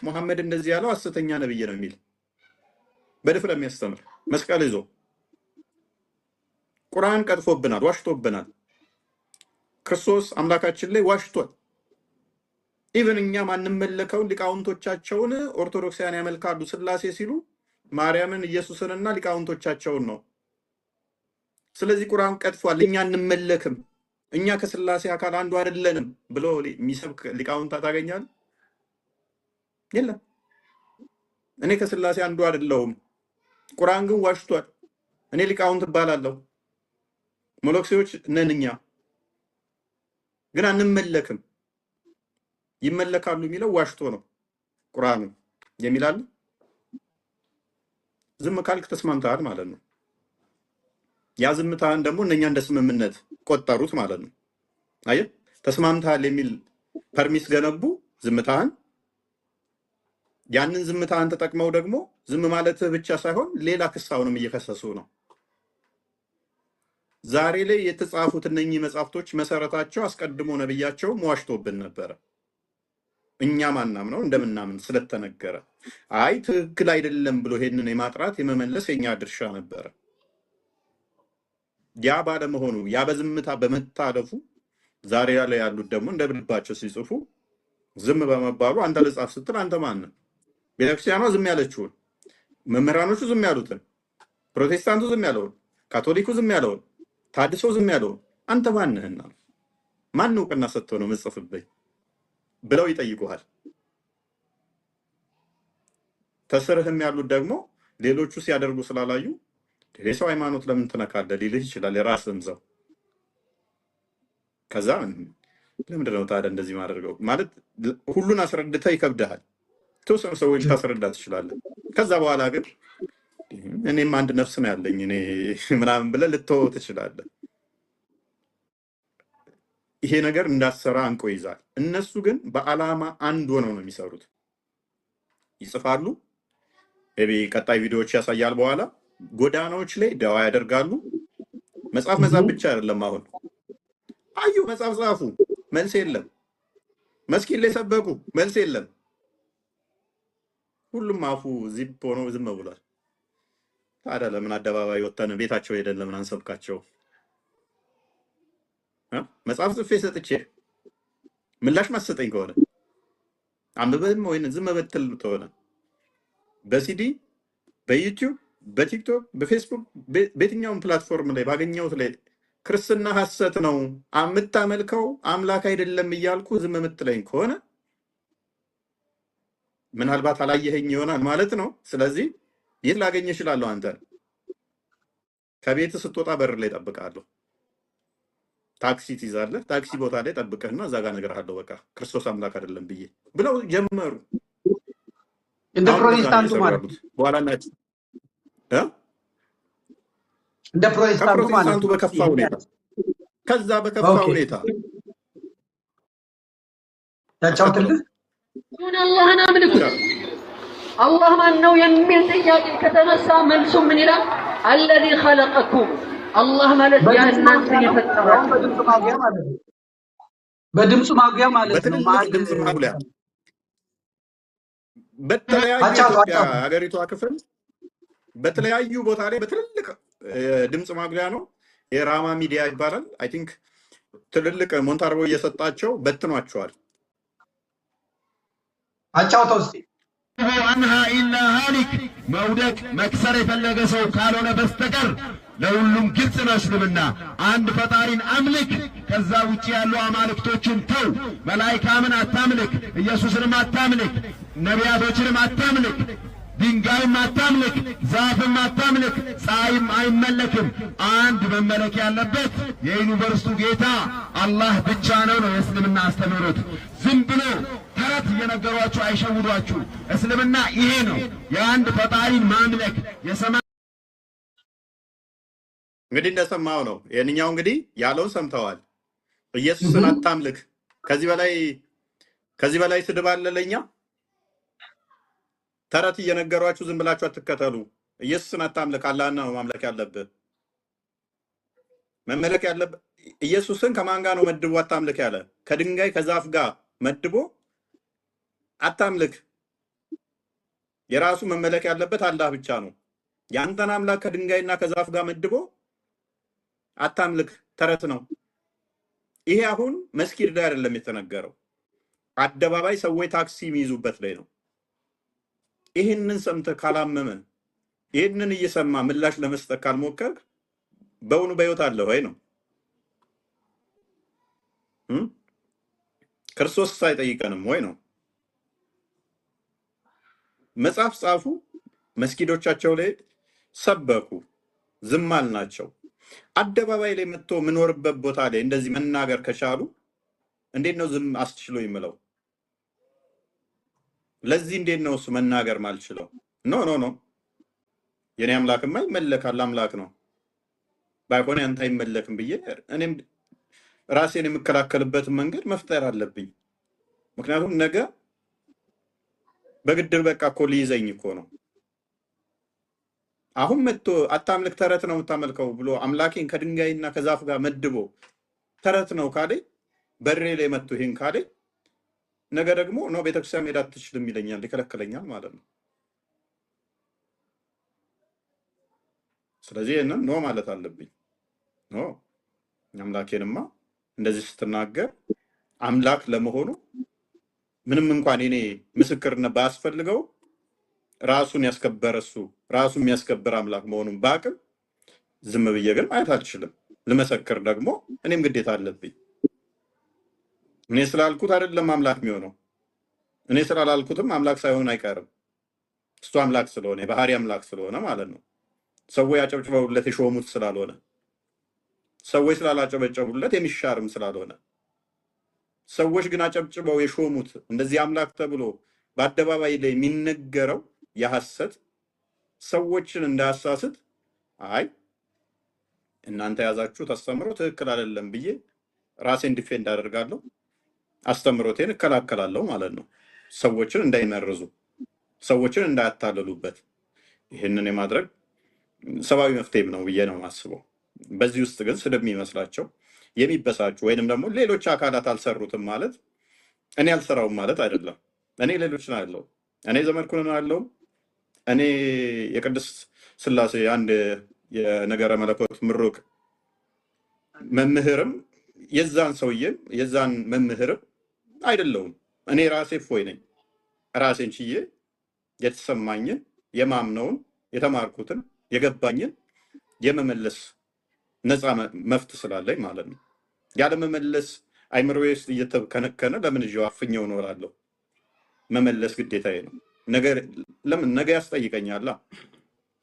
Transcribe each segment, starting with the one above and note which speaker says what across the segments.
Speaker 1: ሙሐመድ እንደዚህ ያለው ሐሰተኛ ነብይ ነው የሚል በድፍረት የሚያስተምር መስቀል ይዞ ቁርአን ቀጥፎብናል፣ ዋሽቶብናል። ክርስቶስ አምላካችን ላይ ዋሽቷል። ኢቭን እኛ ማንመለከው ሊቃውንቶቻቸውን ኦርቶዶክሳውያን ያመልካሉ ስላሴ ሲሉ ማርያምን ኢየሱስንና ሊቃውንቶቻቸውን ነው። ስለዚህ ቁርአን ቀጥፏል፣ እኛ እንመለክም፣ እኛ ከስላሴ አካል አንዱ አይደለንም ብሎ የሚሰብክ ሊቃውንት ታገኛለህ? የለም። እኔ ከስላሴ አንዱ አይደለሁም፣ ቁርአን ግን ዋሽቷል፣ እኔ ሊቃውንት እባላለሁ፣ ሞሎክሴዎች ነን፣ እኛ ግን አንመለክም። ይመለካሉ የሚለው ዋሽቶ ነው ቁርአኑ የሚላል። ዝም ካልክ ተስማምተሃል ማለት ነው። ያ ዝምታህን ደግሞ እነኛ እንደ ስምምነት ቆጠሩት ማለት ነው። አየህ፣ ተስማምተሃል የሚል ፐርሚስ ገነቡ ዝምታህን። ያንን ዝምታህን ተጠቅመው ደግሞ ዝም ማለትህ ብቻ ሳይሆን ሌላ ክሳውንም እየከሰሱ ነው። ዛሬ ላይ የተጻፉት እነኚህ መጽሐፍቶች መሰረታቸው አስቀድሞ ነብያቸው ዋሽቶብን ነበረ። እኛ ማናምነው እንደምናምን ስለተነገረ አይ ትክክል አይደለም ብሎ ይሄንን የማጥራት የመመለስ የኛ ድርሻ ነበረ። ያ ባለመሆኑ ያ በዝምታ በመታለፉ ዛሬ ላይ ያሉት ደግሞ እንደብልባቸው ሲጽፉ ዝም በመባሉ አንተ ልጻፍ ስትል አንተ ማን ነህ? ቤተክርስቲያኗ ዝም ያለችውን፣ መምህራኖቹ ዝም ያሉትን፣ ፕሮቴስታንቱ ዝም ያለውን፣ ካቶሊኩ ዝም ያለውን፣ ታድሶ ዝም ያለውን አንተ ማን ነህና ማን እውቅና ሰጥቶ ነው መጽፍብኝ ብለው ይጠይቁሃል። ተስርህም ያሉት ደግሞ ሌሎቹ ሲያደርጉ ስላላዩ የሰው ሃይማኖት ለምን ትነካለህ ሊልህ ይችላል። የራስህም ሰው ከዛ ለምንድን ነው ታዲያ እንደዚህ ማድረገው ማለት ሁሉን አስረድተህ ይከብድሃል። ተወሰኑ ሰዎች ታስረዳ ትችላለህ። ከዛ በኋላ ግን እኔም አንድ ነፍስ ነው ያለኝ እኔ ምናምን ብለህ ልትተወው ትችላለህ። ይሄ ነገር እንዳሰራ አንቆ ይዛል። እነሱ ግን በአላማ አንድ ሆነው ነው የሚሰሩት። ይጽፋሉ፣ ቀጣይ ቪዲዮዎች ያሳያል። በኋላ ጎዳናዎች ላይ ደዋ ያደርጋሉ። መጽሐፍ ብቻ አይደለም። አሁን አዩ መጽሐፍ ጻፉ፣ መልስ የለም። መስኪን ላይ ሰበኩ፣ መልስ የለም። ሁሉም አፉ ዚፕ ሆኖ ዝም ብሏል። ታዲያ ለምን አደባባይ ወጥተን ቤታቸው ሄደን ለምን አንሰብካቸው? መጽሐፍ ጽፌ ሰጥቼ ምላሽ ማሰጠኝ ከሆነ አንብበህም ወይ ዝም በትል ተሆነ በሲዲ በዩቲዩብ በቲክቶክ በፌስቡክ በየትኛውም ፕላትፎርም ላይ ባገኘሁት ላይ ክርስትና ሐሰት ነው የምታመልከው አምላክ አይደለም እያልኩ ዝም የምትለኝ ከሆነ ምናልባት አላየኸኝ ይሆናል ማለት ነው። ስለዚህ የት ላገኝ እችላለሁ? አንተ ከቤት ስትወጣ በር ላይ እጠብቅሃለሁ። ታክሲ ትይዛለህ፣ ታክሲ ቦታ ላይ ጠብቀህና እዛ ጋር እነግርሃለሁ በቃ ክርስቶስ አምላክ አይደለም ብዬ ብለው ጀመሩ።
Speaker 2: እንደ ፕሮቴስታንቱ ማለት
Speaker 1: በኋላ ናቸው
Speaker 2: እንደ ፕሮቴስታንቱ
Speaker 1: በከፋ ሁኔታ ከዛ በከፋ ሁኔታ
Speaker 2: ታጫውትልህ
Speaker 3: አላህን አምልኩ አላህ ማን ነው የሚል ጥያቄ ከተነሳ መልሱ ምን ይላል? አለዚ ኸለቀኩም አላህ ማለት ያናንተ የፈጠረው
Speaker 2: በድምጽ ማጉያ ማለት ነው።
Speaker 1: ድምጽ ማጉያ በተለያዩ ሀገሪቷ ክፍል በተለያዩ ቦታ ላይ በትልልቅ ድምጽ ማጉያ ነው። የራማ ሚዲያ ይባላል። አይ ቲንክ ትልልቅ ሞንታርቦ እየሰጣቸው በትኗቸዋል።
Speaker 2: አጫውተው እስቲ
Speaker 4: አንሃ ኢላ ሃሊክ መውደቅ መክሰር የፈለገ ሰው ካልሆነ በስተቀር ለሁሉም ግልጽ ነው እስልምና። አንድ ፈጣሪን አምልክ፣ ከዛ ውጪ ያሉ አማልክቶችን ተው። መላኢካምን አታምልክ፣ ኢየሱስንም አታምልክ፣ ነቢያቶችንም አታምልክ፣ ድንጋይም አታምልክ፣ ዛፍም አታምልክ፣ ፀሐይም አይመለክም። አንድ መመለክ ያለበት የዩኒቨርስቱ ጌታ አላህ ብቻ ነው የእስልምና አስተምህሮት። ዝም ብሎ ተረት እየነገሯችሁ አይሸውዷችሁ። እስልምና ይሄ ነው፣ የአንድ ፈጣሪን ማምለክ።
Speaker 1: እንግዲህ እንደሰማው ነው። የኛው እንግዲህ ያለውን ሰምተዋል። ኢየሱስን አታምልክ። ከዚህ በላይ ስድብ አለ ለኛ? ተረት እየነገሯችሁ ዝም ብላችሁ አትከተሉ። ኢየሱስን አታምልክ። አላህን ነው ማምለክ ያለብህ። መመለክ ያለብህ ኢየሱስን ከማን ጋር ነው መድቦ አታምልክ ያለ? ከድንጋይ ከዛፍ ጋር መድቦ አታምልክ። የራሱ መመለክ ያለበት አላህ ብቻ ነው። ያንተን አምላክ ከድንጋይና ከዛፍ ጋር መድቦ አታምልክ ተረት ነው። ይሄ አሁን መስጊድ ላይ አይደለም የተነገረው፣ አደባባይ ሰዎች ታክሲ የሚይዙበት ላይ ነው። ይህንን ሰምተህ ካላመመ፣ ይህንን እየሰማ ምላሽ ለመስጠት ካልሞከርክ በእውኑ በሕይወት አለ ወይ ነው? ክርስቶስ አይጠይቀንም ወይ ነው? መጽሐፍ ጻፉ፣ መስጊዶቻቸው ላይ ሰበኩ፣ ዝም አልናቸው። አደባባይ ላይ መጥቶ የምኖርበት ቦታ ላይ እንደዚህ መናገር ከቻሉ እንዴት ነው ዝም አስችሎ ይምለው? ለዚህ እንዴት ነው እሱ መናገር ማልችለው? ኖ ኖ ኖ፣ የኔ አምላክማ ይመለካል፣ አምላክ ነው፣ ባይሆን ያንተ አይመለክም ብዬ እኔም ራሴን የምከላከልበትን መንገድ መፍጠር አለብኝ። ምክንያቱም ነገ በግድር በቃ እኮ ሊይዘኝ እኮ ነው። አሁን መጥቶ አታምልክ ተረት ነው የምታመልከው ብሎ አምላኬን ከድንጋይና ከዛፍ ጋር መድቦ ተረት ነው ካለኝ፣ በሬ ላይ መጥቶ ይሄን ካለኝ፣ ነገ ደግሞ ነው ቤተክርስቲያን መሄድ አትችልም ይለኛል፣ ይከለክለኛል ማለት ነው። ስለዚህ ይህንን ኖ ማለት አለብኝ። ኖ አምላኬንማ እንደዚህ ስትናገር አምላክ ለመሆኑ ምንም እንኳን እኔ ምስክርነት ባያስፈልገው ራሱን ያስከበረ እሱ ራሱ የሚያስከብር አምላክ መሆኑን ባቅም ዝም ብዬ ግን ማየት አልችልም። ልመሰክር ደግሞ እኔም ግዴታ አለብኝ። እኔ ስላልኩት አይደለም አምላክ የሚሆነው፣ እኔ ስላላልኩትም አምላክ ሳይሆን አይቀርም። እሱ አምላክ ስለሆነ የባህሪ አምላክ ስለሆነ ማለት ነው። ሰዎች ያጨብጭበውለት የሾሙት ስላልሆነ፣ ሰዎች ስላላጨበጨቡለት የሚሻርም ስላልሆነ፣ ሰዎች ግን አጨብጭበው የሾሙት እንደዚህ አምላክ ተብሎ በአደባባይ ላይ የሚነገረው የሐሰት ሰዎችን እንዳያሳስት፣ አይ እናንተ ያዛችሁት አስተምሮ ትክክል አይደለም ብዬ ራሴን ዲፌንድ አደርጋለሁ፣ አስተምሮቴን እከላከላለሁ ማለት ነው። ሰዎችን እንዳይመርዙ፣ ሰዎችን እንዳያታልሉበት ይህንን የማድረግ ሰብአዊ መፍትሄም ነው ብዬ ነው የማስበው። በዚህ ውስጥ ግን ስድብ የሚመስላቸው የሚበሳጩ ወይንም ደግሞ ሌሎች አካላት አልሰሩትም ማለት እኔ አልሰራውም ማለት አይደለም። እኔ ሌሎችን አለው፣ እኔ ዘመድኩን አለው፣ እኔ የቅድስት ሥላሴ አንድ የነገረ መለኮት ምሩቅ መምህርም የዛን ሰውዬም የዛን መምህርም አይደለውም። እኔ ራሴ እፎይ ነኝ። ራሴን ችዬ የተሰማኝን የማምነውን የተማርኩትን የገባኝን የመመለስ ነፃ መፍት ስላለኝ ማለት ነው። ያለመመለስ አይምሮዬ ውስጥ እየተከነከነ ለምን እዚያው አፍኜው እኖራለሁ? መመለስ ግዴታዬ ነው። ለምን ነገ ያስጠይቀኛል።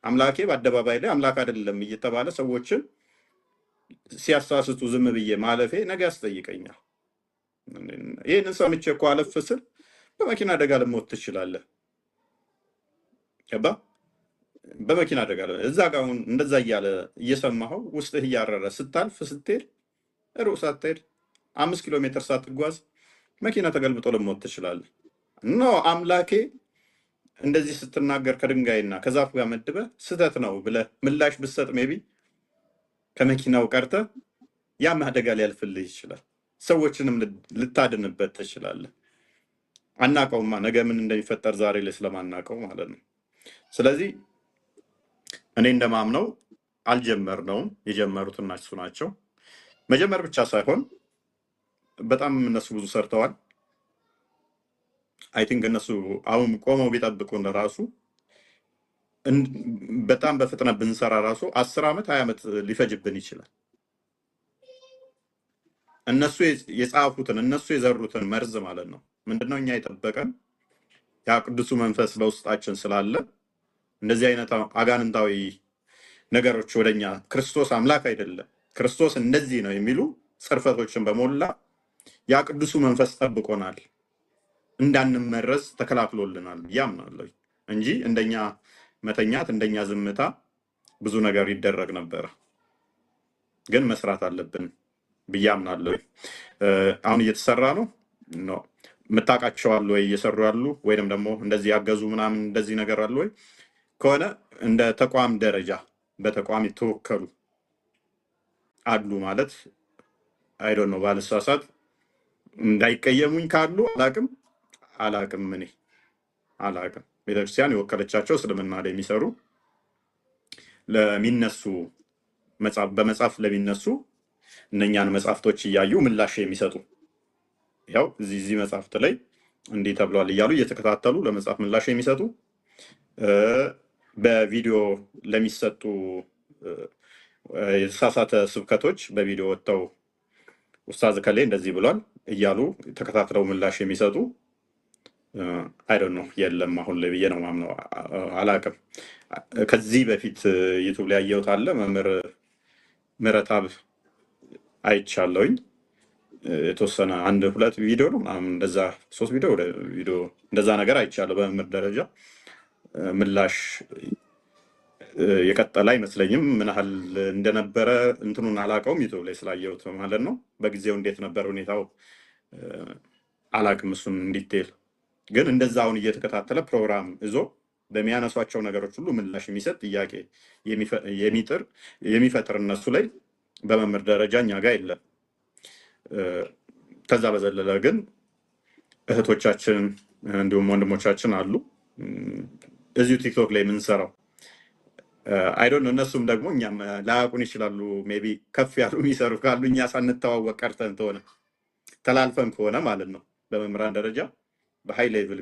Speaker 1: አምላኬ በአደባባይ ላይ አምላክ አይደለም እየተባለ ሰዎችን ሲያሳስቱ ዝም ብዬ ማለፌ ነገ ያስጠይቀኛል። ይህንን ሰምቼ እኮ አለፍ ስል በመኪና አደጋ ልሞት ትችላለህ። ገባ? በመኪና አደጋ እዛ ጋር አሁን እንደዛ እያለ እየሰማኸው ውስጥህ እያረረ ስታልፍ ስትሄድ ሩቅ ሳትሄድ 5 ኪሎ ሜትር ሳትጓዝ መኪና ተገልብጦ ልሞት ትችላለህ። ኖ አምላኬ እንደዚህ ስትናገር ከድንጋይና ከዛፍ ጋር መድበህ ስህተት ነው ብለህ ምላሽ ብትሰጥ ሜቢ ከመኪናው ቀርተህ ያም አደጋ ሊያልፍልህ ይችላል። ሰዎችንም ልታድንበት ትችላለህ። አናውቀውማ ነገ ምን እንደሚፈጠር ዛሬ ላይ ስለማናውቀው ማለት ነው። ስለዚህ እኔ እንደማምነው አልጀመርነውም፣ የጀመሩት እነሱ ናቸው። መጀመር ብቻ ሳይሆን በጣም እነሱ ብዙ ሰርተዋል። አይ ቲንክ እነሱ አሁን ቆመው ቢጠብቁን ራሱ በጣም በፍጥነት ብንሰራ ራሱ 10 ዓመት 20 ዓመት ሊፈጅብን ይችላል። እነሱ የጻፉትን እነሱ የዘሩትን መርዝ ማለት ነው። ምንድነው እኛ የጠበቀን ያ ቅዱሱ መንፈስ በውስጣችን ስላለ እንደዚህ አይነት አጋንንታዊ ነገሮች ወደኛ ክርስቶስ አምላክ አይደለም ክርስቶስ እንደዚህ ነው የሚሉ ጽርፈቶችን በሞላ ያ ቅዱሱ መንፈስ ጠብቆናል፣ እንዳንመረዝ ተከላክሎልናል ያምናለሁ እንጂ እንደኛ መተኛት እንደኛ ዝምታ ብዙ ነገር ይደረግ ነበር። ግን መስራት አለብን ብዬ አምናለሁ። አሁን እየተሰራ ነው ነው የምታውቃቸው አሉ ወይ እየሰሩ ያሉ ወይንም ደግሞ እንደዚህ ያገዙ ምናምን እንደዚህ ነገር አሉ ወይ? ከሆነ እንደ ተቋም ደረጃ በተቋም የተወከሉ አሉ ማለት አይ ዶንት ኖ ባልሳሳት እንዳይቀየሙኝ ካሉ አላቅም እኔ አላውቅም። ቤተክርስቲያን የወከለቻቸው እስልምና ላይ የሚሰሩ ለሚነሱ በመጽሐፍ ለሚነሱ እነኛን መጽሐፍቶች እያዩ ምላሽ የሚሰጡ ያው እዚህ መጽሐፍት ላይ እንዲህ ተብሏል እያሉ እየተከታተሉ ለመጽሐፍ ምላሽ የሚሰጡ በቪዲዮ ለሚሰጡ የተሳሳተ ስብከቶች በቪዲዮ ወጥተው ኡስታዝ ከሌ እንደዚህ ብሏል እያሉ ተከታትለው ምላሽ የሚሰጡ አይዶንት ኖ የለም አሁን ላይ ብዬ ነው ማምነው። አላውቅም። ከዚህ በፊት ዩቲዩብ ላይ ያየሁት አለ መምህር ምህረተአብ አይቻለሁኝ የተወሰነ 1-2 ቪዲዮ ነው እንደዛ 3 ቪዲዮ እንደዛ ነገር አይቻለሁ። በመምህር ደረጃ ምላሽ የቀጠለ አይመስለኝም። ምን ያህል እንደነበረ እንትኑን አላውቀውም። ዩቲዩብ ላይ ስላየሁት ማለት ነው። በጊዜው እንዴት ነበር ሁኔታው አላውቅም። እሱን ዲቴል ግን እንደዛ አሁን እየተከታተለ ፕሮግራም ይዞ በሚያነሷቸው ነገሮች ሁሉ ምላሽ የሚሰጥ ጥያቄ የሚፈጥር እነሱ ላይ በመምህር ደረጃ እኛ ጋር የለም። ከዛ በዘለለ ግን እህቶቻችን እንዲሁም ወንድሞቻችን አሉ እዚሁ ቲክቶክ ላይ የምንሰራው አይዶን ነው። እነሱም ደግሞ እኛም ላያውቁን ይችላሉ። ሜቢ ከፍ ያሉ የሚሰሩ ካሉ እኛ ሳንተዋወቅ ቀርተን ተላልፈን ከሆነ ማለት ነው በመምህራን ደረጃ በሃይ ሌቭል